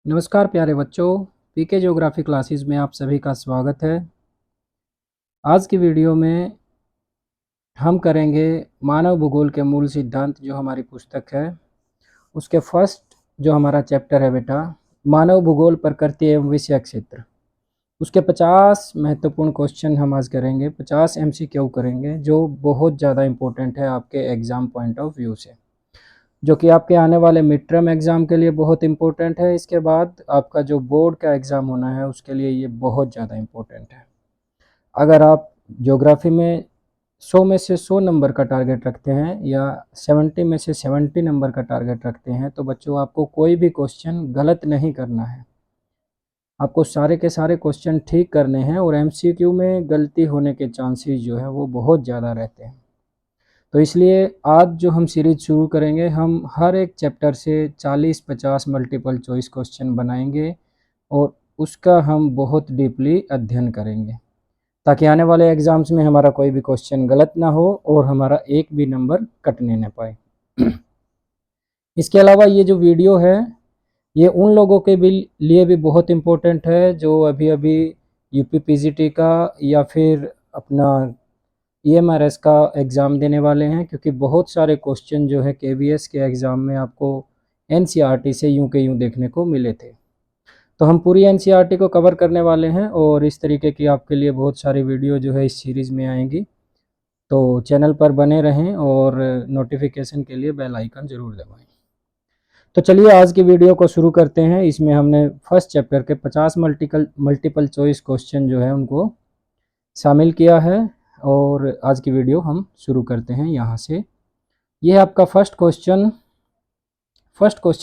नमस्कार प्यारे बच्चों, पीके ज्योग्राफी क्लासेस में आप सभी का स्वागत है। आज की वीडियो में हम करेंगे मानव भूगोल के मूल सिद्धांत, जो हमारी पुस्तक है उसके फर्स्ट जो हमारा चैप्टर है बेटा, मानव भूगोल प्रकृति एवं विषय क्षेत्र। उसके 50 महत्वपूर्ण क्वेश्चन हम आज करेंगे, 50 एमसीक्यू करेंगे, जो बहुत ज़्यादा इम्पोर्टेंट है आपके एग्ज़ाम पॉइंट ऑफ व्यू से, जो कि आपके आने वाले मिड टर्म एग्ज़ाम के लिए बहुत इम्पोर्टेंट है। इसके बाद आपका जो बोर्ड का एग्ज़ाम होना है उसके लिए ये बहुत ज़्यादा इम्पोर्टेंट है। अगर आप ज्योग्राफी में 100 में से 100 नंबर का टारगेट रखते हैं या 70 में से 70 नंबर का टारगेट रखते हैं, तो बच्चों आपको कोई भी क्वेश्चन गलत नहीं करना है। आपको सारे के सारे क्वेश्चन ठीक करने हैं और एमसीक्यू में गलती होने के चांसेस जो है वो बहुत ज़्यादा रहते हैं। तो इसलिए आज जो हम सीरीज शुरू करेंगे, हम हर एक चैप्टर से 40-50 मल्टीपल चॉइस क्वेश्चन बनाएंगे और उसका हम बहुत डीपली अध्ययन करेंगे, ताकि आने वाले एग्जाम्स में हमारा कोई भी क्वेश्चन गलत ना हो और हमारा एक भी नंबर कटने न पाए। इसके अलावा ये जो वीडियो है ये उन लोगों के भी लिए भी बहुत इम्पोर्टेंट है जो अभी अभी यूपी पीजीटी का या फिर अपना ईएमआरएस का एग्ज़ाम देने वाले हैं, क्योंकि बहुत सारे क्वेश्चन जो है केवीएस के एग्ज़ाम में आपको एनसीईआरटी से यूं के यूं देखने को मिले थे। तो हम पूरी एनसीईआरटी को कवर करने वाले हैं और इस तरीके की आपके लिए बहुत सारी वीडियो जो है इस सीरीज़ में आएंगी। तो चैनल पर बने रहें और नोटिफिकेशन के लिए बेल आइकन ज़रूर दबाएं। तो चलिए आज की वीडियो को शुरू करते हैं। इसमें हमने फर्स्ट चैप्टर के 50 मल्टीपल चॉइस क्वेश्चन जो है उनको शामिल किया है और आज की वीडियो हम शुरू करते हैं यहाँ से। ये है आपका फर्स्ट क्वेश्चन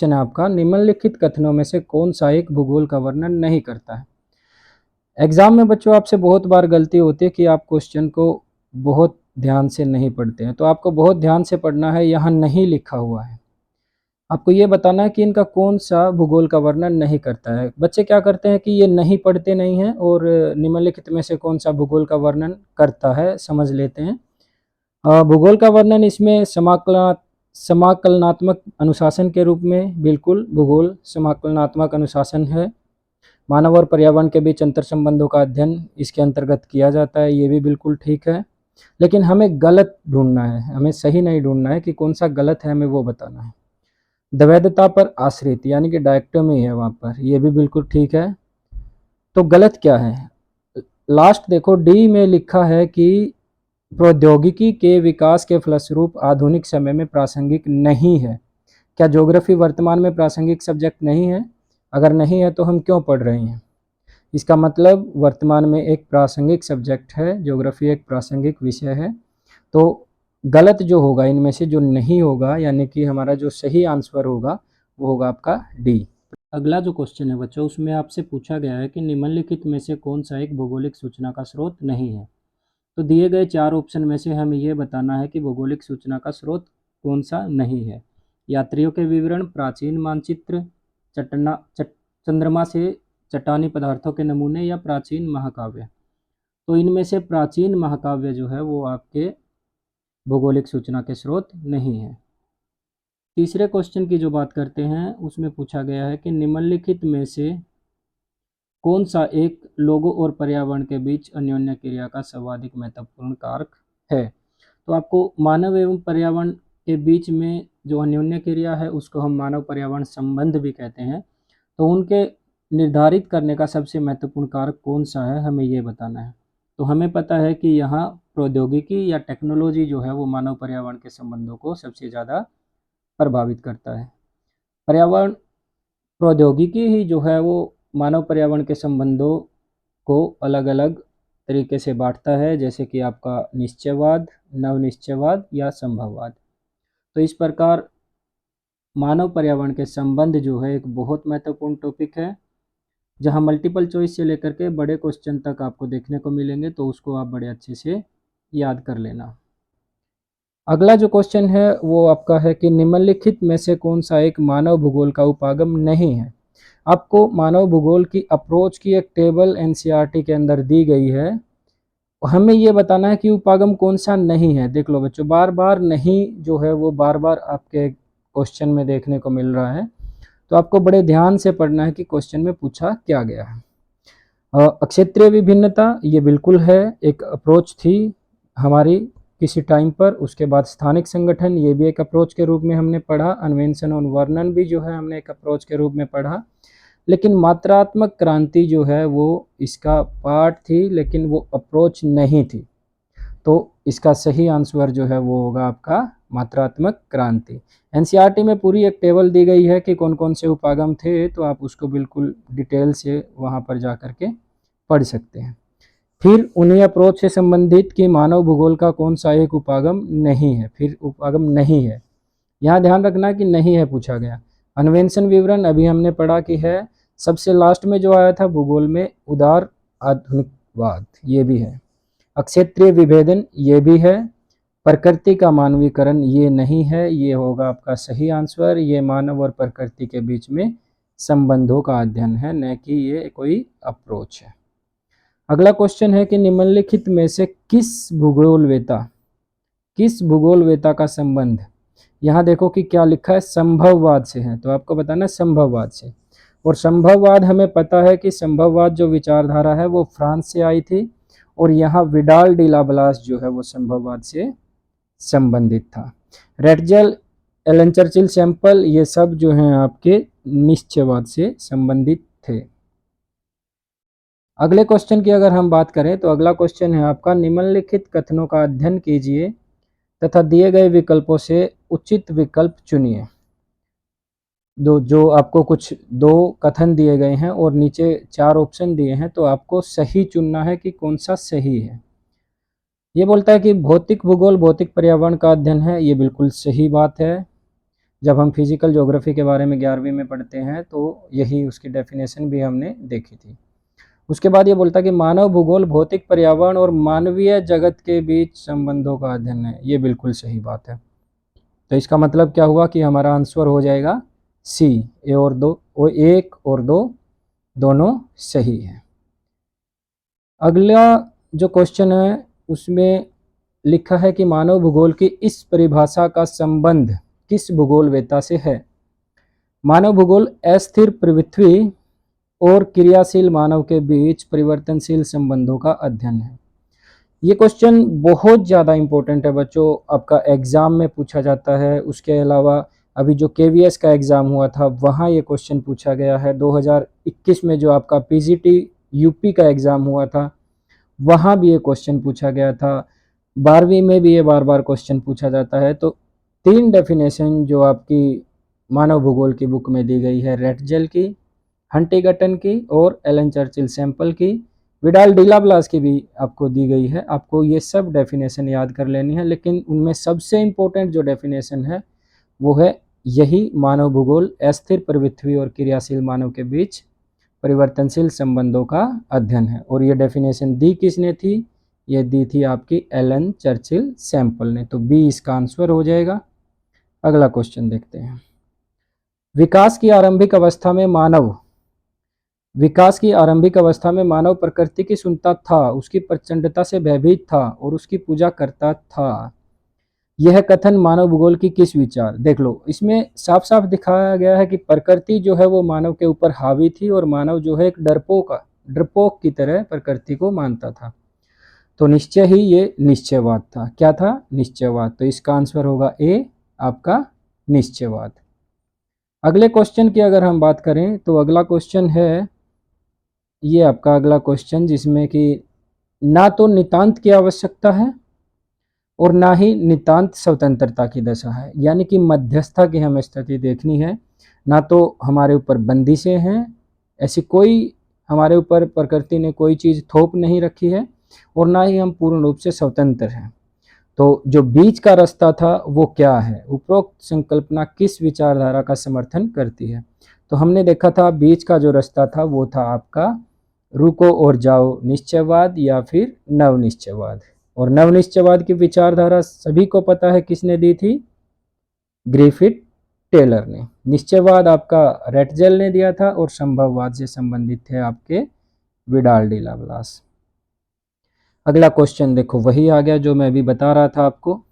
है आपका, निम्नलिखित कथनों में से कौन सा एक भूगोल का वर्णन नहीं करता है। एग्जाम में बच्चों आपसे बहुत बार गलती होती है कि आप क्वेश्चन को बहुत ध्यान से नहीं पढ़ते हैं, तो आपको बहुत ध्यान से पढ़ना है। यहाँ नहीं लिखा हुआ है, आपको ये बताना है कि इनका कौन सा भूगोल का वर्णन नहीं करता है। बच्चे क्या करते हैं कि ये नहीं पढ़ते नहीं हैं और निम्नलिखित में से कौन सा भूगोल का वर्णन करता है समझ लेते हैं। भूगोल का वर्णन इसमें समाकलनात्मक अनुशासन के रूप में, बिल्कुल भूगोल समाकलनात्मक अनुशासन है। मानव और पर्यावरण के बीच अंतर संबंधों का अध्ययन इसके अंतर्गत किया जाता है, ये भी बिल्कुल ठीक है। लेकिन हमें गलत ढूंढना है, हमें सही नहीं ढूंढना है कि कौन सा गलत है, हमें वो बताना है। द्वैधता पर आश्रित यानी कि डायक्टोमी है वहाँ पर, ये भी बिल्कुल ठीक है। तो गलत क्या है, लास्ट देखो डी में लिखा है कि प्रौद्योगिकी के विकास के फलस्वरूप आधुनिक समय में प्रासंगिक नहीं है। क्या ज्योग्राफी वर्तमान में प्रासंगिक सब्जेक्ट नहीं है? अगर नहीं है तो हम क्यों पढ़ रहे हैं? इसका मतलब वर्तमान में एक प्रासंगिक सब्जेक्ट है, ज्योग्राफी एक प्रासंगिक विषय है। तो गलत जो होगा इनमें से, जो नहीं होगा, यानी कि हमारा जो सही आंसर होगा वो होगा आपका डी। अगला जो क्वेश्चन है बच्चों, उसमें आपसे पूछा गया है कि निम्नलिखित में से कौन सा एक भौगोलिक सूचना का स्रोत नहीं है। तो दिए गए 4 ऑप्शन में से हमें ये बताना है कि भौगोलिक सूचना का स्रोत कौन सा नहीं है। यात्रियों के विवरण, प्राचीन मानचित्र, चंद्रमा से चट्टानी पदार्थों के नमूने या प्राचीन महाकाव्य। तो इनमें से प्राचीन महाकाव्य जो है वो आपके भौगोलिक सूचना के स्रोत नहीं है। तीसरे क्वेश्चन की जो बात करते हैं उसमें पूछा गया है कि निम्नलिखित में से कौन सा एक लोगों और पर्यावरण के बीच अन्योन्य क्रिया का सर्वाधिक महत्वपूर्ण कारक है। तो आपको मानव एवं पर्यावरण के बीच में जो अन्योन्य क्रिया है उसको हम मानव पर्यावरण संबंध भी कहते हैं। तो उनके निर्धारित करने का सबसे महत्वपूर्ण कारक कौन सा है, हमें ये बताना है। तो हमें पता है कि यहाँ प्रौद्योगिकी या टेक्नोलॉजी जो है वो मानव पर्यावरण के संबंधों को सबसे ज़्यादा प्रभावित करता है। पर्यावरण प्रौद्योगिकी ही जो है वो मानव पर्यावरण के संबंधों को अलग अलग तरीके से बांटता है, जैसे कि आपका निश्चयवाद, नवनिश्चयवाद या संभववाद। तो इस प्रकार मानव पर्यावरण के संबंध जो है एक बहुत महत्वपूर्ण टॉपिक है, जहां मल्टीपल चॉइस से लेकर के बड़े क्वेश्चन तक आपको देखने को मिलेंगे, तो उसको आप बड़े अच्छे से याद कर लेना। अगला जो क्वेश्चन है वो आपका है कि निम्नलिखित में से कौन सा एक मानव भूगोल का उपागम नहीं है। आपको मानव भूगोल की अप्रोच की एक टेबल एनसीईआरटी के अंदर दी गई है, हमें ये बताना है कि उपागम कौन सा नहीं है। देख लो बच्चों, बार बार नहीं जो है वो बार बार आपके क्वेश्चन में देखने को मिल रहा है। तो आपको बड़े ध्यान से पढ़ना है कि क्वेश्चन में पूछा क्या गया है। अक्षेत्रीय विभिन्नता ये बिल्कुल है, एक अप्रोच थी हमारी किसी टाइम पर। उसके बाद स्थानिक संगठन, ये भी एक अप्रोच के रूप में हमने पढ़ा। अन्वेषण और वर्णन भी जो है हमने एक अप्रोच के रूप में पढ़ा। लेकिन मात्रात्मक क्रांति जो है वो इसका पार्ट थी, लेकिन वो अप्रोच नहीं थी। तो इसका सही आंसर जो है वो होगा आपका मात्रात्मक क्रांति। एनसीईआरटी में पूरी एक टेबल दी गई है कि कौन कौन से उपागम थे, तो आप उसको बिल्कुल डिटेल से वहाँ पर जा कर के पढ़ सकते हैं। फिर उन्हीं अप्रोच से संबंधित कि मानव भूगोल का कौन सा एक उपागम नहीं है। फिर उपागम नहीं है, यहाँ ध्यान रखना कि नहीं है पूछा गया। अन्वेषण विवरण अभी हमने पढ़ा कि है। सबसे लास्ट में जो आया था भूगोल में उदार आधुनिकवाद, ये भी है। अक्षेत्रीय विभेदन, ये भी है। प्रकृति का मानवीकरण, ये नहीं है, ये होगा आपका सही आंसर। ये मानव और प्रकृति के बीच में संबंधों का अध्ययन है, न कि ये कोई अप्रोच है। अगला क्वेश्चन है कि निम्नलिखित में से किस भूगोलवेता का संबंध, यहाँ देखो कि क्या लिखा है, संभववाद से है। तो आपको बताना संभववाद से। और संभववाद हमें पता है कि संभववाद जो विचारधारा है वो फ्रांस से आई थी, और यहाँ विडाल डी लाब्लास जो है वो संभववाद से संबंधित था। रेटजेल, एलन चर्चिल सैंपल, ये सब जो हैं आपके निश्चयवाद से संबंधित थे। अगले क्वेश्चन की अगर हम बात करें तो अगला क्वेश्चन है आपका, निम्नलिखित कथनों का अध्ययन कीजिए तथा दिए गए विकल्पों से उचित विकल्प चुनिए। जो आपको कुछ दो कथन दिए गए हैं और नीचे 4 ऑप्शन दिए हैं, तो आपको सही चुनना है कि कौन सा सही है। ये बोलता है कि भौतिक भूगोल भौतिक पर्यावरण का अध्ययन है, ये बिल्कुल सही बात है। जब हम फिजिकल ज्योग्राफी के बारे में 11वीं में पढ़ते हैं तो यही उसकी डेफिनेशन भी हमने देखी थी। उसके बाद ये बोलता है कि मानव भूगोल भौतिक पर्यावरण और मानवीय जगत के बीच संबंधों का अध्ययन है, ये बिल्कुल सही बात है। तो इसका मतलब क्या हुआ कि हमारा आंसर हो जाएगा सी, ए और दो, वो 1 और 2 दोनों सही है। अगला जो क्वेश्चन है उसमें लिखा है कि मानव भूगोल की इस परिभाषा का संबंध किस भूगोलवेत्ता से है। मानव भूगोल अस्थिर पृथ्वी और क्रियाशील मानव के बीच परिवर्तनशील संबंधों का अध्ययन है। ये क्वेश्चन बहुत ज़्यादा इम्पोर्टेंट है बच्चों, आपका एग्ज़ाम में पूछा जाता है। उसके अलावा अभी जो केवीएस का एग्ज़ाम हुआ था वहाँ ये क्वेश्चन पूछा गया है। 2021 में जो आपका पीजीटी यूपी का एग्ज़ाम हुआ था वहाँ भी ये क्वेश्चन पूछा गया था। 12वीं में भी ये बार बार क्वेश्चन पूछा जाता है। तो 3 डेफिनेशन जो आपकी मानव भूगोल की बुक में दी गई है, रेटजेल की, हंटिंगटन की और एलन चर्चिल सैंपल की, विडाल डी लाब्लास की भी आपको दी गई है। आपको ये सब डेफिनेशन याद कर लेनी है, लेकिन उनमें सबसे इम्पोर्टेंट जो डेफिनेशन है वो है यही, मानव भूगोल अस्थिर पृथ्वी और क्रियाशील मानव के बीच परिवर्तनशील संबंधों का अध्ययन है। और ये डेफिनेशन दी किसने थी, ये दी थी आपकी एलन चर्चिल सैंपल ने। तो बी इसका आंसर हो जाएगा। अगला क्वेश्चन देखते हैं। विकास की आरंभिक अवस्था में मानव प्रकृति की सुनता था, उसकी प्रचंडता से भयभीत था और उसकी पूजा करता था। यह कथन मानव भूगोल की किस विचार, देख लो इसमें साफ साफ दिखाया गया है कि प्रकृति जो है वो मानव के ऊपर हावी थी और मानव जो है एक डरपोक की तरह प्रकृति को मानता था। तो निश्चय ही ये निश्चयवाद था। क्या था, निश्चयवाद। तो इसका आंसर होगा ए, आपका निश्चयवाद। अगले क्वेश्चन की अगर हम बात करें तो अगला क्वेश्चन है ये आपका अगला क्वेश्चन, जिसमें कि ना तो नितांत की आवश्यकता है और ना ही नितांत स्वतंत्रता की दशा है, यानी कि मध्यस्थता की हमें स्थिति देखनी है। ना तो हमारे ऊपर बंदिशें हैं, ऐसी कोई हमारे ऊपर प्रकृति ने कोई चीज़ थोप नहीं रखी है, और ना ही हम पूर्ण रूप से स्वतंत्र हैं। तो जो बीच का रास्ता था वो क्या है, उपरोक्त संकल्पना किस विचारधारा का समर्थन करती है। तो हमने देखा था बीच का जो रास्ता था वो था आपका रुको और जाओ निश्चयवाद या फिर नवनिश्चयवाद। और नवनिश्चयवाद की विचारधारा सभी को पता है किसने दी थी, ग्रिफिथ टेलर ने। निश्चयवाद आपका रेटजेल ने दिया था और संभववाद से संबंधित थे आपके विडाल डी लाब्लास। अगला क्वेश्चन देखो वही आ गया जो मैं अभी बता रहा था आपको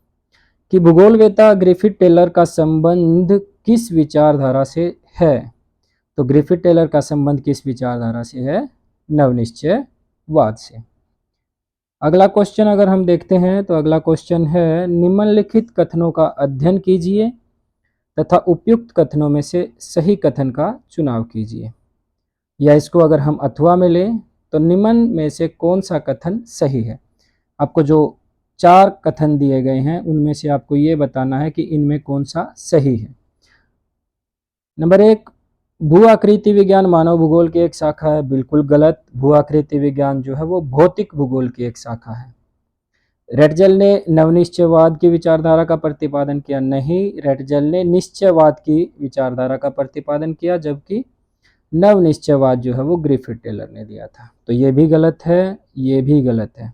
कि भूगोलवेत्ता ग्रिफिथ टेलर का संबंध किस विचारधारा से है। तो ग्रिफिथ टेलर का संबंध किस विचारधारा से है? नवनिश्चयवाद से। अगला क्वेश्चन अगर हम देखते हैं तो अगला क्वेश्चन है, निम्नलिखित कथनों का अध्ययन कीजिए तथा उपयुक्त कथनों में से सही कथन का चुनाव कीजिए। या इसको अगर हम अथवा में लें तो निम्न में से कौन सा कथन सही है। आपको जो 4 कथन दिए गए हैं उनमें से आपको ये बताना है कि इनमें कौन सा सही है। नंबर 1, भू आकृति विज्ञान मानव भूगोल की एक शाखा है। बिल्कुल गलत। भू आकृति विज्ञान जो है वो भौतिक भूगोल की एक शाखा है। रेटजल ने नवनिश्चयवाद की विचारधारा का प्रतिपादन किया। नहीं, रेटजल ने निश्चयवाद की विचारधारा का प्रतिपादन किया, जबकि नवनिश्चयवाद जो है वो ग्रिफिथ टेलर ने दिया था। तो ये भी गलत है, ये भी गलत है।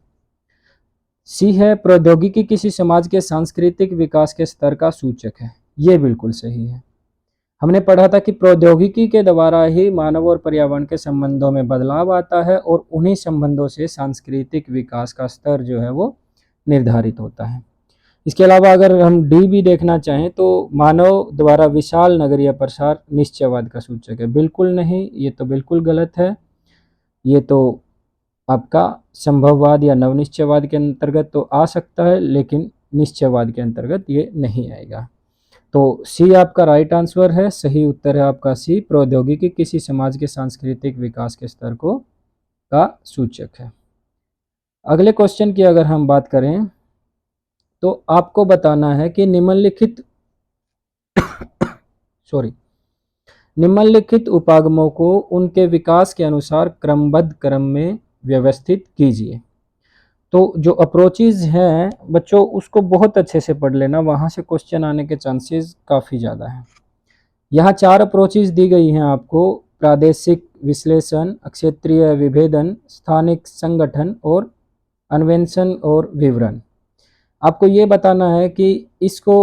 सी है, प्रौद्योगिकी किसी समाज के सांस्कृतिक विकास के स्तर का सूचक है। ये बिल्कुल सही है। हमने पढ़ा था कि प्रौद्योगिकी के द्वारा ही मानव और पर्यावरण के संबंधों में बदलाव आता है और उन्हीं संबंधों से सांस्कृतिक विकास का स्तर जो है वो निर्धारित होता है। इसके अलावा अगर हम डी भी देखना चाहें तो मानव द्वारा विशाल नगरीय प्रसार निश्चयवाद का सूचक है। बिल्कुल नहीं, ये तो बिल्कुल गलत है। ये तो आपका संभववाद या नवनिश्चयवाद के अंतर्गत तो आ सकता है, लेकिन निश्चयवाद के अंतर्गत ये नहीं आएगा। तो सी आपका राइट आंसर है। सही उत्तर है आपका सी, प्रौद्योगिकी किसी समाज के सांस्कृतिक विकास के स्तर को का सूचक है। अगले क्वेश्चन की अगर हम बात करें तो आपको बताना है कि निम्नलिखित उपागमों को उनके विकास के अनुसार क्रमबद्ध क्रम में व्यवस्थित कीजिए। तो जो अप्रोचेज हैं बच्चों उसको बहुत अच्छे से पढ़ लेना, वहाँ से क्वेश्चन आने के चांसेस काफ़ी ज़्यादा हैं। यहाँ 4 अप्रोचेज दी गई हैं आपको, प्रादेशिक विश्लेषण, क्षेत्रीय विभेदन, स्थानिक संगठन और अन्वेषण और विवरण। आपको ये बताना है कि इसको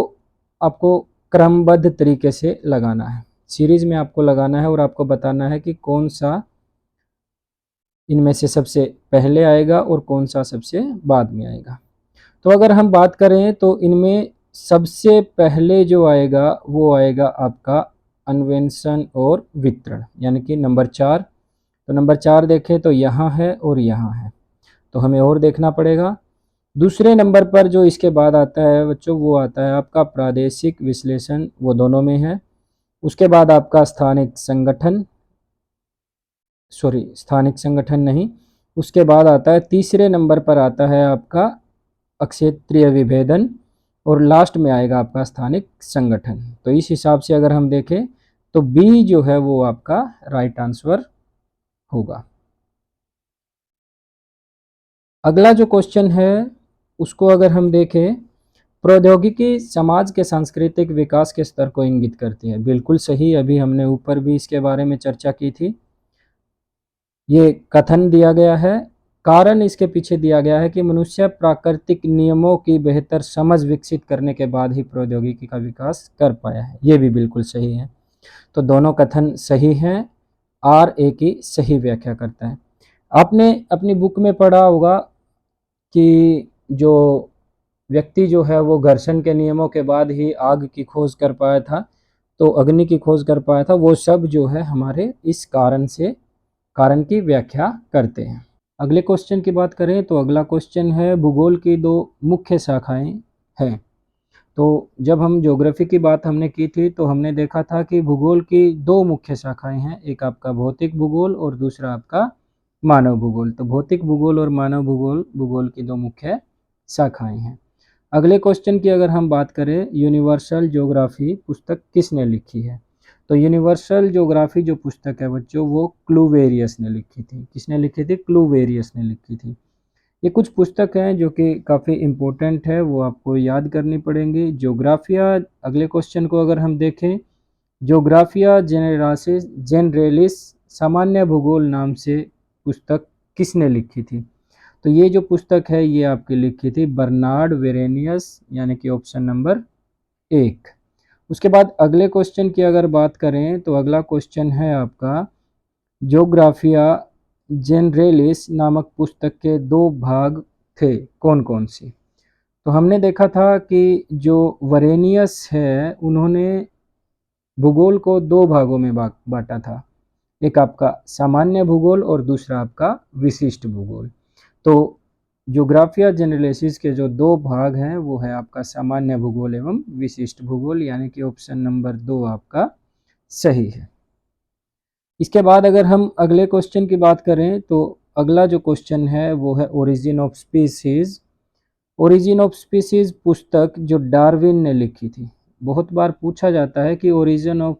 आपको क्रमबद्ध तरीके से लगाना है, सीरीज में आपको लगाना है और आपको बताना है कि कौन सा इनमें से सबसे पहले आएगा और कौन सा सबसे बाद में आएगा। तो अगर हम बात करें तो इनमें सबसे पहले जो आएगा वो आएगा आपका अन्वेषण और वितरण, यानी कि नंबर 4। तो नंबर 4 देखें तो यहाँ है और यहाँ है, तो हमें और देखना पड़ेगा। दूसरे नंबर पर जो इसके बाद आता है बच्चों वो आता है आपका प्रादेशिक विश्लेषण, वो दोनों में है। उसके बाद आपका स्थानिक संगठन नहीं, उसके बाद आता है तीसरे नंबर पर आता है आपका क्षेत्रीय विभेदन और लास्ट में आएगा आपका स्थानिक संगठन। तो इस हिसाब से अगर हम देखें तो बी जो है वो आपका राइट आंसर होगा। अगला जो क्वेश्चन है उसको अगर हम देखें, प्रौद्योगिकी समाज के सांस्कृतिक विकास के स्तर को इंगित करती है। बिल्कुल सही, अभी हमने ऊपर भी इसके बारे में चर्चा की थी। ये कथन दिया गया है, कारण इसके पीछे दिया गया है कि मनुष्य प्राकृतिक नियमों की बेहतर समझ विकसित करने के बाद ही प्रौद्योगिकी का विकास कर पाया है। ये भी बिल्कुल सही है। तो दोनों कथन सही हैं, आर ए की सही व्याख्या करता है। आपने अपनी बुक में पढ़ा होगा कि जो व्यक्ति जो है वो घर्षण के नियमों के बाद ही आग की खोज कर पाया था, तो अग्नि की खोज कर पाया था, वो सब जो है हमारे इस कारण की व्याख्या करते हैं। अगले क्वेश्चन की बात करें तो अगला क्वेश्चन है, भूगोल की 2 मुख्य शाखाएं हैं। तो जब हम ज्योग्राफी की बात हमने की थी तो हमने देखा था कि भूगोल की 2 मुख्य शाखाएं हैं, एक आपका भौतिक भूगोल और दूसरा आपका मानव भूगोल। तो भौतिक भूगोल और मानव भूगोल की 2 मुख्य शाखाएं हैं। अगले क्वेश्चन की अगर हम बात करें, यूनिवर्सल ज्योग्राफी पुस्तक किसने लिखी है। तो यूनिवर्सल ज्योग्राफी जो पुस्तक है बच्चों वो क्लूवेरियस ने लिखी थी। किसने लिखी थी? क्लूवेरियस ने लिखी थी। ये कुछ पुस्तक हैं जो कि काफ़ी इम्पोर्टेंट है, वो आपको याद करनी पड़ेंगी। ज्योग्राफिया, अगले क्वेश्चन को अगर हम देखें, ज्योग्राफिया जनरलिस सामान्य भूगोल नाम से पुस्तक किसने लिखी थी। तो ये जो पुस्तक है ये आपकी लिखी थी बर्नार्ड वेरेनियस, यानी कि ऑप्शन नंबर 1। उसके बाद अगले क्वेश्चन की अगर बात करें तो अगला क्वेश्चन है आपका, ज्योग्राफिया जनरलिस नामक पुस्तक के 2 भाग थे, कौन कौन से। तो हमने देखा था कि जो वरेनियस है उन्होंने भूगोल को 2 भागों में बांटा था। एक आपका सामान्य भूगोल और दूसरा आपका विशिष्ट भूगोल। तो ज्योग्राफिया जनरलिसिस के जो दो भाग हैं वो है आपका सामान्य भूगोल एवं विशिष्ट भूगोल, यानी कि ऑप्शन नंबर 2 आपका सही है। इसके बाद अगर हम अगले क्वेश्चन की बात करें तो अगला जो क्वेश्चन है वो है origin of species. Origin of species पुस्तक जो डार्विन ने लिखी थी, बहुत बार पूछा जाता है कि ओरिजिन ऑफ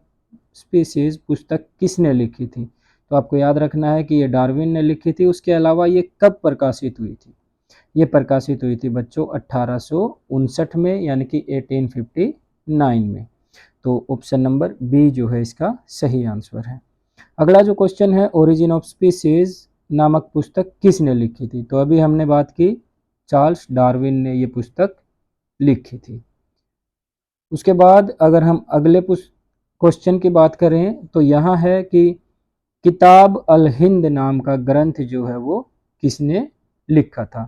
स्पीसीज पुस्तक किसने लिखी थी, तो आपको याद रखना है कि ये डार्विन ने लिखी थी। उसके अलावा ये कब प्रकाशित हुई थी, ये प्रकाशित हुई थी बच्चों 1859 में, यानी कि 1859 में। तो ऑप्शन नंबर बी जो है इसका सही आंसर है। अगला जो क्वेश्चन है ओरिजिन ऑफ स्पीसीज नामक पुस्तक किसने लिखी थी, तो अभी हमने बात की चार्ल्स डार्विन ने ये पुस्तक लिखी थी। उसके बाद अगर हम अगले क्वेश्चन की बात करें तो यहाँ है कि किताब अल हिंद नाम का ग्रंथ जो है वो किसने लिखा था,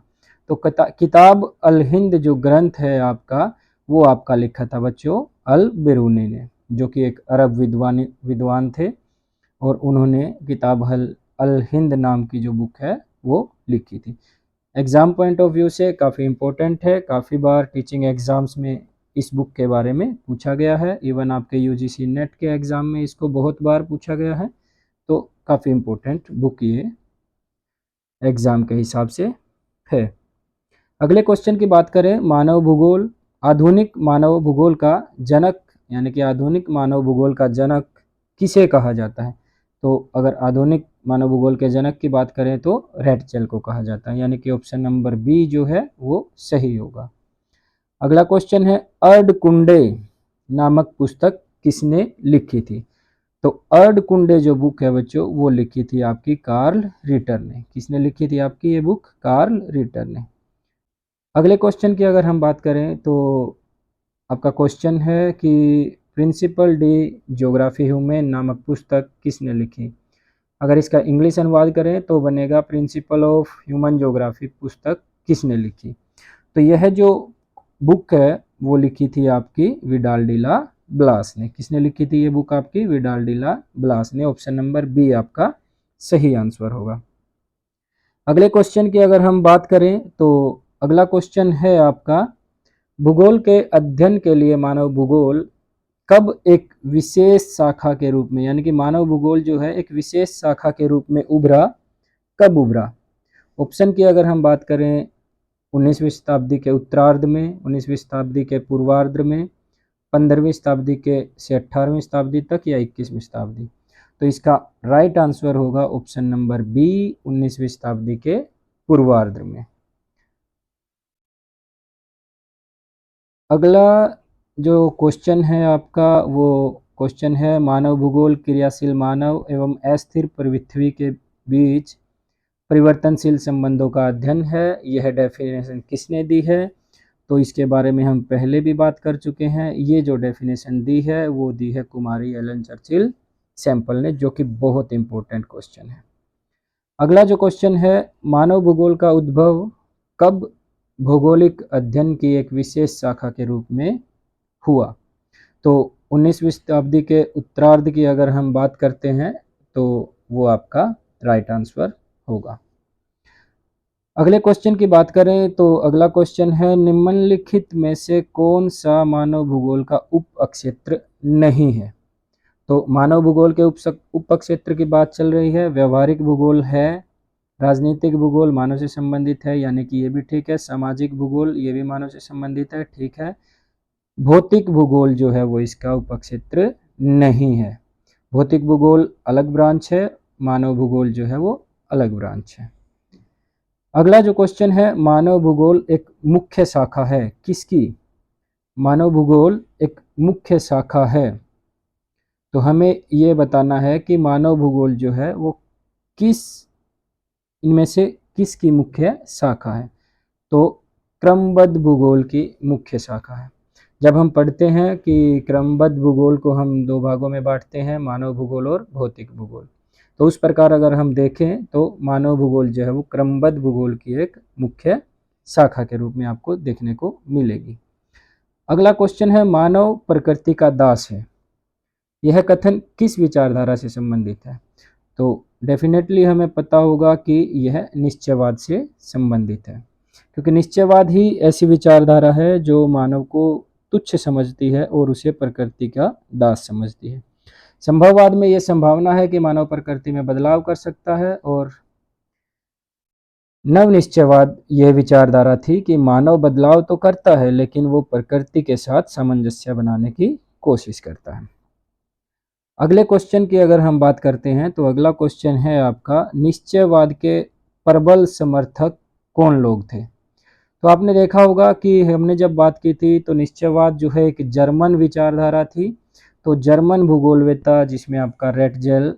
तो किताब अल हिंद जो ग्रंथ है आपका वो आपका लिखा था बच्चों अल बिरूनी ने, जो कि एक अरब विद्वान थे और उन्होंने किताब अल हिंद नाम की जो बुक है वो लिखी थी। एग्ज़ाम पॉइंट ऑफ व्यू से काफ़ी इम्पोर्टेंट है, काफ़ी बार टीचिंग एग्ज़ाम्स में इस बुक के बारे में पूछा गया है, इवन आपके यूजीसी नेट के एग्ज़ाम में इसको बहुत बार पूछा गया है, तो काफ़ी इम्पोर्टेंट बुक ये एग्ज़ाम के हिसाब से है। अगले क्वेश्चन की बात करें मानव भूगोल, आधुनिक मानव भूगोल का जनक, यानी कि आधुनिक मानव भूगोल का जनक किसे कहा जाता है, तो अगर आधुनिक मानव भूगोल के जनक की बात करें तो रेटचेल को कहा जाता है, यानी कि ऑप्शन नंबर बी जो है वो सही होगा। अगला क्वेश्चन है अर्धकुंडे नामक पुस्तक किसने लिखी थी, तो अर्धकुंडे जो बुक है बच्चों वो लिखी थी आपकी कार्ल रिटर ने। किसने लिखी थी आपकी ये बुक, कार्ल रिटर ने। अगले क्वेश्चन की अगर हम बात करें तो आपका क्वेश्चन है कि प्रिंसिपल डी ज्योग्राफी ह्यूमन नामक पुस्तक किसने लिखी, अगर इसका इंग्लिश अनुवाद करें तो बनेगा प्रिंसिपल ऑफ ह्यूमन ज्योग्राफी पुस्तक किसने लिखी, तो यह जो बुक है वो लिखी थी आपकी विडाल डिला ब्लास ने। किसने लिखी थी ये बुक आपकी, विडाल डिला ब्लास ने। ऑप्शन नंबर बी आपका सही आंसर होगा। अगले क्वेश्चन की अगर हम बात करें तो अगला क्वेश्चन है आपका भूगोल के अध्ययन के लिए मानव भूगोल कब एक विशेष शाखा के रूप में, यानी कि मानव भूगोल जो है एक विशेष शाखा के रूप में उभरा, कब उभरा। ऑप्शन की अगर हम बात करें 19वीं शताब्दी के उत्तरार्ध में, 19वीं शताब्दी के पूर्वार्ध में, 15वीं शताब्दी के से 18वीं शताब्दी तक, या 21वीं शताब्दी, तो इसका राइट आंसर होगा ऑप्शन नंबर बी 19वीं शताब्दी के पूर्वार्ध में। अगला जो क्वेश्चन है आपका वो क्वेश्चन है मानव भूगोल क्रियाशील मानव एवं अस्थिर पृथ्वी के बीच परिवर्तनशील संबंधों का अध्ययन है। यह डेफिनेशन किसने दी है, तो इसके बारे में हम पहले भी बात कर चुके हैं। ये जो डेफिनेशन दी है वो दी है कुमारी एलन चर्चिल सैंपल ने, जो कि बहुत इंपॉर्टेंट क्वेश्चन है। अगला जो क्वेश्चन है मानव भूगोल का उद्भव कब भौगोलिक अध्ययन की एक विशेष शाखा के रूप में हुआ, तो 19वीं शताब्दी के उत्तरार्ध की अगर हम बात करते हैं तो वो आपका राइट आंसर होगा। अगले क्वेश्चन की बात करें तो अगला क्वेश्चन है निम्नलिखित में से कौन सा मानव भूगोल का उप क्षेत्र नहीं है, तो मानव भूगोल के उप क्षेत्र की बात चल रही है। व्यवहारिक भूगोल है, राजनीतिक भूगोल मानव से संबंधित है, यानी कि ये भी ठीक है। सामाजिक भूगोल ये भी मानव से संबंधित है, ठीक है। भौतिक भूगोल जो है वो इसका उपक्षेत्र नहीं है। भौतिक भूगोल अलग ब्रांच है, मानव भूगोल जो है वो अलग ब्रांच है। अगला जो क्वेश्चन है मानव भूगोल एक मुख्य शाखा है किसकी, मानव भूगोल एक मुख्य शाखा है, तो हमें ये बताना है कि मानव भूगोल जो है वो किस इनमें से किसकी मुख्य शाखा है, तो क्रमबद्ध भूगोल की मुख्य शाखा है। जब हम पढ़ते हैं कि क्रमबद्ध भूगोल को हम दो भागों में बांटते हैं, मानव भूगोल और भौतिक भूगोल, तो उस प्रकार अगर हम देखें तो मानव भूगोल जो है वो क्रमबद्ध भूगोल की एक मुख्य शाखा के रूप में आपको देखने को मिलेगी। अगला क्वेश्चन है मानव प्रकृति का दास है, यह कथन किस विचारधारा से संबंधित है, तो डेफिनेटली हमें पता होगा कि यह निश्चयवाद से संबंधित है, क्योंकि निश्चयवाद ही ऐसी विचारधारा है जो मानव को तुच्छ समझती है और उसे प्रकृति का दास समझती है। संभववाद में यह संभावना है कि मानव प्रकृति में बदलाव कर सकता है, और नवनिश्चयवाद यह विचारधारा थी कि मानव बदलाव तो करता है लेकिन वो प्रकृति के साथ सामंजस्य बनाने की कोशिश करता है। अगले क्वेश्चन की अगर हम बात करते हैं तो अगला क्वेश्चन है आपका, निश्चयवाद के प्रबल समर्थक कौन लोग थे। तो आपने देखा होगा कि हमने जब बात की थी तो निश्चयवाद जो है एक जर्मन विचारधारा थी। तो जर्मन भूगोलवेत्ता जिसमें आपका रेटजेल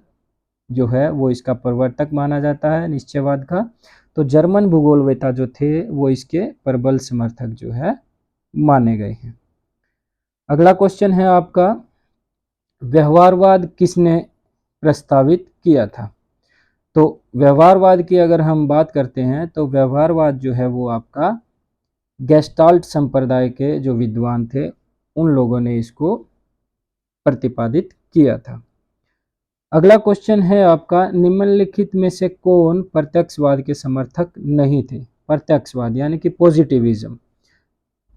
जो है वो इसका प्रवर्तक माना जाता है निश्चयवाद का। तो जर्मन भूगोलवेत्ता जो थे वो इसके प्रबल समर्थक जो है माने गए हैं। अगला क्वेश्चन है आपका, व्यवहारवाद किसने प्रस्तावित किया था। तो व्यवहारवाद की अगर हम बात करते हैं तो व्यवहारवाद जो है वो आपका गेस्टाल्ट संप्रदाय के जो विद्वान थे उन लोगों ने इसको प्रतिपादित किया था। अगला क्वेश्चन है आपका, निम्नलिखित में से कौन प्रत्यक्षवाद के समर्थक नहीं थे। प्रत्यक्षवाद यानी कि पॉजिटिविज्म,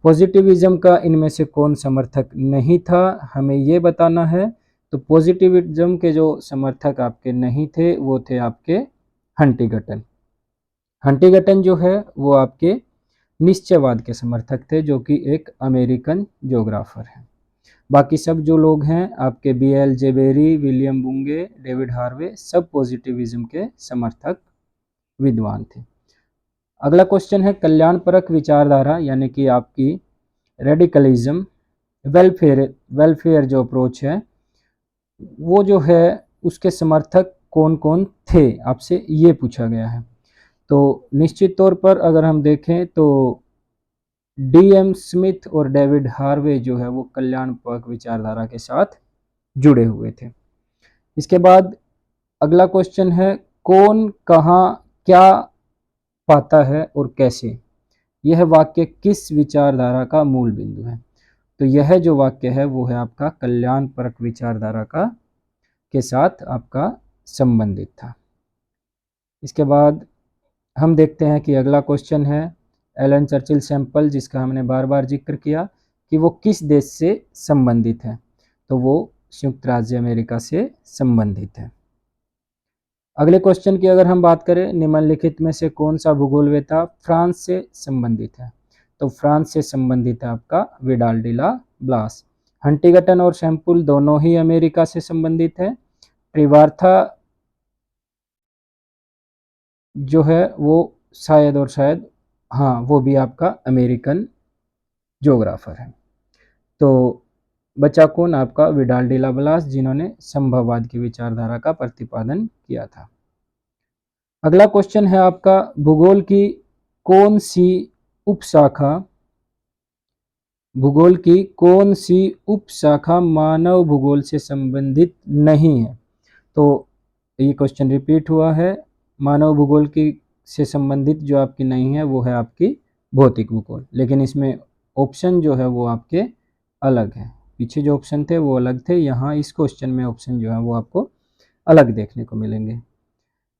पॉजिटिविज्म का इनमें से कौन समर्थक नहीं था, हमें ये बताना है। तो पॉजिटिविज्म के जो समर्थक आपके नहीं थे वो थे आपके हंटिंगटन। हंटिंगटन जो है वो आपके निश्चयवाद के समर्थक थे, जो कि एक अमेरिकन ज्योग्राफर है। बाकी सब जो लोग हैं आपके BL जेबेरी, विलियम बुंगे, डेविड हार्वे, सब पॉजिटिविज्म के समर्थक विद्वान थे। अगला क्वेश्चन है, कल्याणपरक विचारधारा यानी कि आपकी रेडिकलिज्म, वेलफेयर जो अप्रोच है वो जो है उसके समर्थक कौन कौन थे, आपसे ये पूछा गया है। तो निश्चित तौर पर अगर हम देखें तो DM स्मिथ और डेविड हार्वे जो है वो कल्याणपरक विचारधारा के साथ जुड़े हुए थे। इसके बाद अगला क्वेश्चन है, कौन कहाँ क्या पाता है और कैसे। यह वाक्य किस विचारधारा का मूल बिंदु है। तो यह जो वाक्य है वो है आपका कल्याणपरक विचारधारा का के साथ आपका संबंधित था। इसके बाद हम देखते हैं कि अगला क्वेश्चन है, एलन चर्चिल सैंपल, जिसका हमने बार बार जिक्र किया कि वो किस देश से संबंधित है। तो वो संयुक्त राज्य अमेरिका से संबंधित है। अगले क्वेश्चन की अगर हम बात करें, निम्नलिखित में से कौन सा भूगोलवेत्ता फ्रांस से संबंधित है। तो फ्रांस से संबंधित है आपका विडाल डी ला ब्लास। हंटिंगटन और सैंपल दोनों ही अमेरिका से संबंधित है। ट्रिवार्था जो है वो शायद हाँ वो भी आपका अमेरिकन ज्योग्राफर है। तो बचा कौन, आपका विडाल डी ला ब्लास, जिन्होंने संभववाद की विचारधारा का प्रतिपादन किया था। अगला क्वेश्चन है आपका, भूगोल की कौन सी उपशाखा मानव भूगोल से संबंधित नहीं है। तो ये क्वेश्चन रिपीट हुआ है। मानव भूगोल की से संबंधित जो आपकी नहीं है वो है आपकी भौतिक भूगोल, लेकिन इसमें ऑप्शन जो है वो आपके अलग है। पीछे जो ऑप्शन थे वो अलग थे, यहाँ इस क्वेश्चन में ऑप्शन जो है वो आपको अलग देखने को मिलेंगे।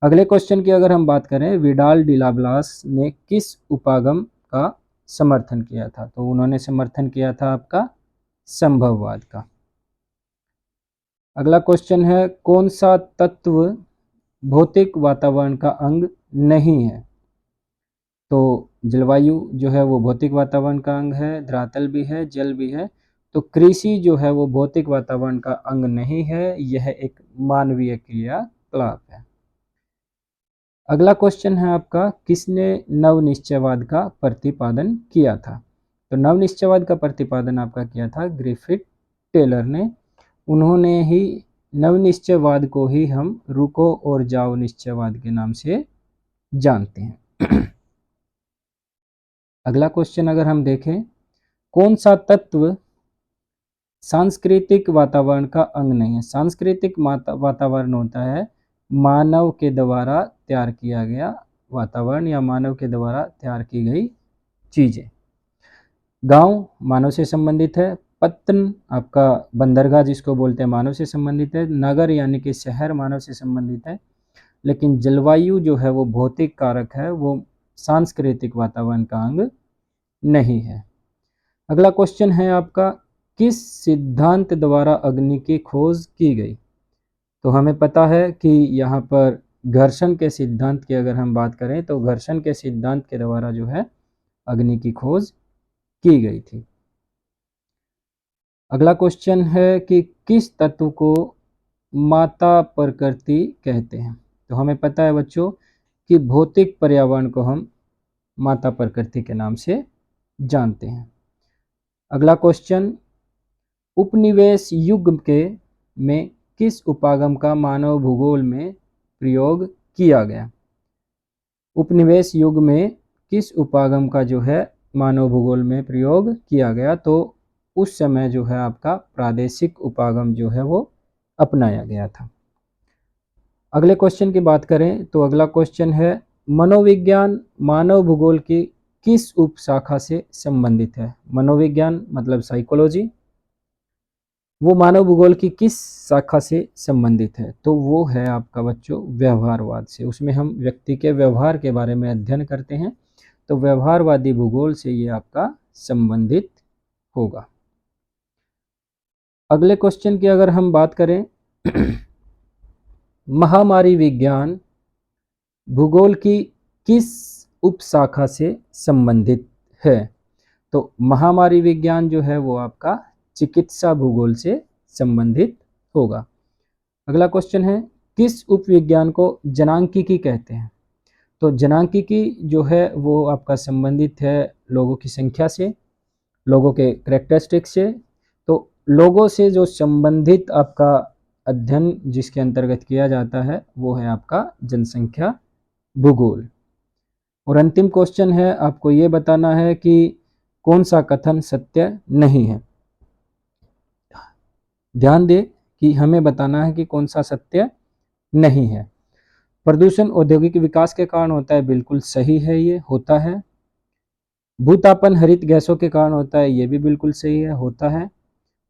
अगले क्वेश्चन की अगर हम बात करें, विडाल डी ला ब्लास ने किस उपागम का समर्थन किया था। तो उन्होंने समर्थन किया था आपका संभववाद का। अगला क्वेश्चन है, कौन सा तत्व भौतिक वातावरण का अंग नहीं है। तो जलवायु जो है वो भौतिक वातावरण का अंग है, धरातल भी है, जल भी है। तो कृषि जो है वो भौतिक वातावरण का अंग नहीं है, यह एक मानवीय क्रियाकलाप है। अगला क्वेश्चन है आपका, किसने नवनिश्चयवाद का प्रतिपादन किया था। तो नवनिश्चयवाद का प्रतिपादन आपका किया था ग्रिफिथ टेलर ने। उन्होंने ही नवनिश्चयवाद को ही हम रुको और जाओ निश्चयवाद के नाम से जानते हैं। अगला क्वेश्चन अगर हम देखें, कौन सा तत्व सांस्कृतिक वातावरण का अंग नहीं है। सांस्कृतिक वातावरण होता है मानव के द्वारा तैयार किया गया वातावरण या मानव के द्वारा तैयार की गई चीजें। गांव मानव से संबंधित है, पत्तन आपका बंदरगाह जिसको बोलते हैं मानव से संबंधित है, नगर यानी कि शहर मानव से संबंधित है, लेकिन जलवायु जो है वो भौतिक कारक है, वो सांस्कृतिक वातावरण का अंग नहीं है। अगला क्वेश्चन है आपका, किस सिद्धांत द्वारा अग्नि की खोज की गई? तो हमें पता है कि यहाँ पर घर्षण के सिद्धांत की अगर हम बात करें तो घर्षण के सिद्धांत के द्वारा जो है अग्नि की खोज की गई थी। अगला क्वेश्चन है कि किस तत्व को माता प्रकृति कहते हैं? तो हमें पता है बच्चों कि भौतिक पर्यावरण को हम माता प्रकृति के नाम से जानते हैं। अगला क्वेश्चन, उपनिवेश युग के में किस उपागम का मानव भूगोल में प्रयोग किया गया? उपनिवेश युग में किस उपागम का जो है मानव भूगोल में प्रयोग किया गया? तो उस समय जो है आपका प्रादेशिक उपागम जो है वो अपनाया गया था। अगले क्वेश्चन की बात करें तो अगला क्वेश्चन है, मनोविज्ञान मानव भूगोल की किस उपशाखा से संबंधित है? मनोविज्ञान मतलब साइकोलॉजी, वो मानव भूगोल की किस शाखा से संबंधित है? तो वो है आपका बच्चों व्यवहारवाद से। उसमें हम व्यक्ति के व्यवहार के बारे में अध्ययन करते हैं, तो व्यवहारवादी भूगोल से ये आपका संबंधित होगा। अगले क्वेश्चन की अगर हम बात करें महामारी विज्ञान भूगोल की किस उपशाखा से संबंधित है? तो महामारी विज्ञान जो है वो आपका चिकित्सा भूगोल से संबंधित होगा। अगला क्वेश्चन है, किस उपविज्ञान को जनांकीकी कहते हैं? तो जनांकीकी जो है वो आपका संबंधित है लोगों की संख्या से, लोगों के कैरेक्टरिस्टिक्स से। तो लोगों से जो संबंधित आपका अध्ययन जिसके अंतर्गत किया जाता है वो है आपका जनसंख्या भूगोल। और अंतिम क्वेश्चन है, आपको ये बताना है कि कौन सा कथन सत्य नहीं है। ध्यान दें कि हमें बताना है कि कौन सा सत्य नहीं है। प्रदूषण औद्योगिक विकास के कारण होता है, बिल्कुल सही है, ये होता है। भूतापन हरित गैसों के कारण होता है, ये भी बिल्कुल सही है, होता है।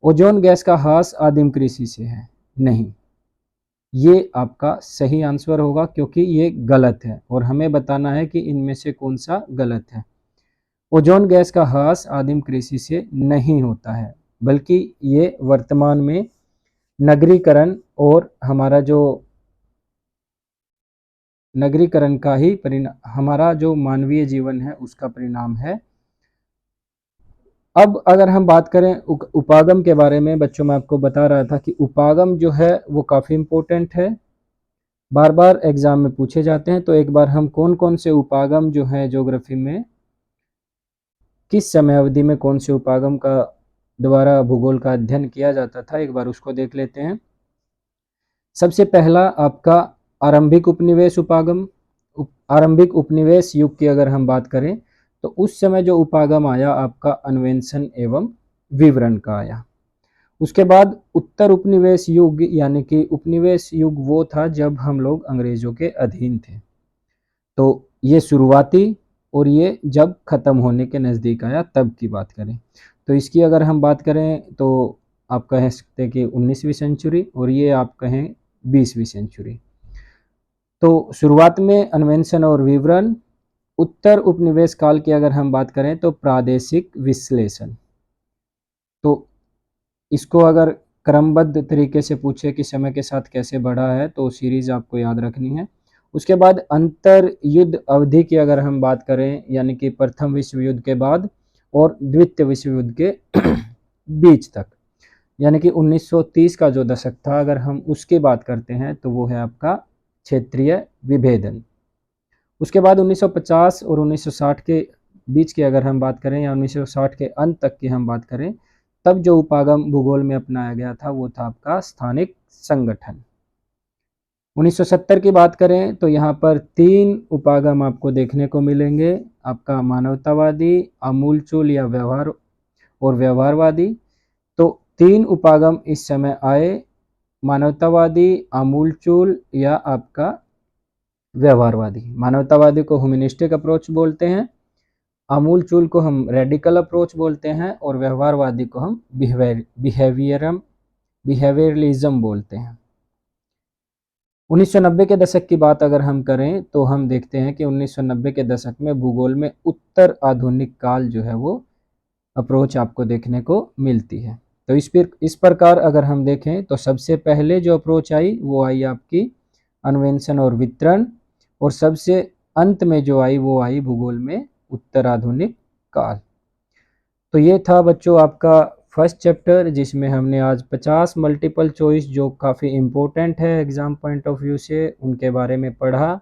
ओजोन गैस का ह्रास आदिम कृषि से है, नहीं, ये आपका सही आंसर होगा क्योंकि ये गलत है और हमें बताना है कि इनमें से कौन सा गलत है। ओजोन गैस का ह्रास आदिम कृषि से नहीं होता है, बल्कि ये वर्तमान में नगरीकरण और हमारा जो नगरीकरण का ही परिणाम, हमारा जो मानवीय जीवन है उसका परिणाम है। अब अगर हम बात करें उपागम के बारे में, बच्चों मैं आपको बता रहा था कि उपागम जो है वो काफ़ी इम्पोर्टेंट है, बार बार एग्जाम में पूछे जाते हैं। तो एक बार हम कौन कौन से उपागम जो है ज्योग्राफी में किस समय अवधि में कौन से उपागम का द्वारा भूगोल का अध्ययन किया जाता था, एक बार उसको देख लेते हैं। सबसे पहला आपका आरंभिक उपनिवेश उपागम। आरंभिक उपनिवेश युग की अगर हम बात करें तो उस समय जो उपागम आया आपका अन्वेषण एवं विवरण का आया। उसके बाद उत्तर उपनिवेश युग, यानी कि उपनिवेश युग वो था जब हम लोग अंग्रेजों के अधीन थे। तो ये शुरुआती और ये जब खत्म होने के नज़दीक आया तब की बात करें तो इसकी अगर हम बात करें तो आप कह सकते हैं कि 19वीं सेंचुरी और ये आप कहें 20वीं सेंचुरी। तो शुरुआत में अन्वेषण और विवरण। उत्तर उपनिवेश काल की अगर हम बात करें तो प्रादेशिक विश्लेषण। तो इसको अगर क्रमबद्ध तरीके से पूछे कि समय के साथ कैसे बढ़ा है तो सीरीज आपको याद रखनी है। उसके बाद अंतर युद्ध अवधि की अगर हम बात करें, यानी कि प्रथम विश्व युद्ध के बाद और द्वितीय विश्व युद्ध के बीच तक, यानी कि 1930 का जो दशक था अगर हम उसकी बात करते हैं तो वो है आपका क्षेत्रीय विभेदन। उसके बाद 1950 और 1960 के बीच की अगर हम बात करें या 1960 के अंत तक की हम बात करें, तब जो उपागम भूगोल में अपनाया गया था वो था आपका स्थानिक संगठन। 1970 की बात करें तो यहाँ पर 3 उपागम आपको देखने को मिलेंगे, आपका मानवतावादी, आमूलचूल या व्यवहार और व्यवहारवादी। तो 3 उपागम इस समय आए, मानवतावादी, आमूलचूल या आपका व्यवहारवादी। मानवतावादी को ह्यूमनिस्टिक अप्रोच बोलते हैं आमूल-चूल को हम रेडिकल अप्रोच बोलते हैं और व्यवहारवादी को हम बिहेवियरलिज्म बोलते हैं। 1990 के दशक की बात अगर हम करें तो हम देखते हैं कि 1990 के दशक में भूगोल में उत्तर आधुनिक काल जो है वो अप्रोच आपको देखने को मिलती है। तो इस प्रकार अगर हम देखें तो सबसे पहले जो अप्रोच आई वो आई आपकी अन्वेषण और वितरण, और सबसे अंत में जो आई वो आई भूगोल में उत्तर आधुनिक काल। तो ये था बच्चों आपका फर्स्ट चैप्टर, जिसमें हमने आज 50 मल्टीपल चॉइस जो काफ़ी इम्पोर्टेंट है एग्ज़ाम पॉइंट ऑफ व्यू से, उनके बारे में पढ़ा।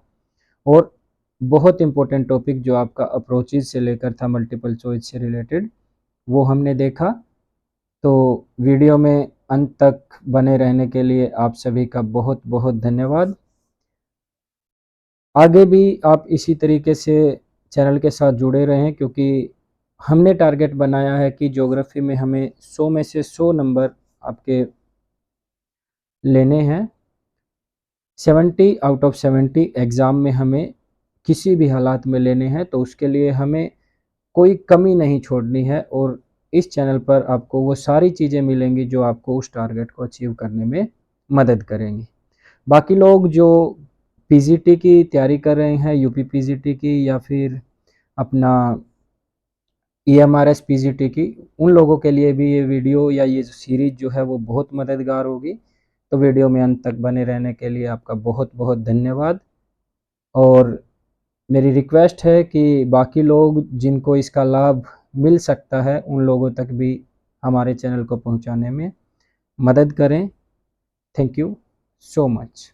और बहुत इम्पोर्टेंट टॉपिक जो आपका अप्रोचेज से लेकर था मल्टीपल चॉइस से रिलेटेड, वो हमने देखा। तो वीडियो में अंत तक बने रहने के लिए आप सभी का बहुत बहुत धन्यवाद। आगे भी आप इसी तरीके से चैनल के साथ जुड़े रहें, क्योंकि हमने टारगेट बनाया है कि ज्योग्राफी में हमें 100 में से 100 नंबर आपके लेने हैं। 70 आउट ऑफ 70 एग्ज़ाम में हमें किसी भी हालात में लेने हैं, तो उसके लिए हमें कोई कमी नहीं छोड़नी है। और इस चैनल पर आपको वो सारी चीज़ें मिलेंगी जो आपको उस टारगेट को अचीव करने में मदद करेंगी। बाकी लोग जो पीजीटी की तैयारी कर रहे हैं, यूपी पीजीटी की या फिर अपना ईएमआरएस पीजीटी की, उन लोगों के लिए भी ये वीडियो या ये सीरीज़ जो है वो बहुत मददगार होगी। तो वीडियो में अंत तक बने रहने के लिए आपका बहुत बहुत धन्यवाद। और मेरी रिक्वेस्ट है कि बाकी लोग जिनको इसका लाभ मिल सकता है उन लोगों तक भी हमारे चैनल को पहुंचाने में मदद करें। Thank you so much.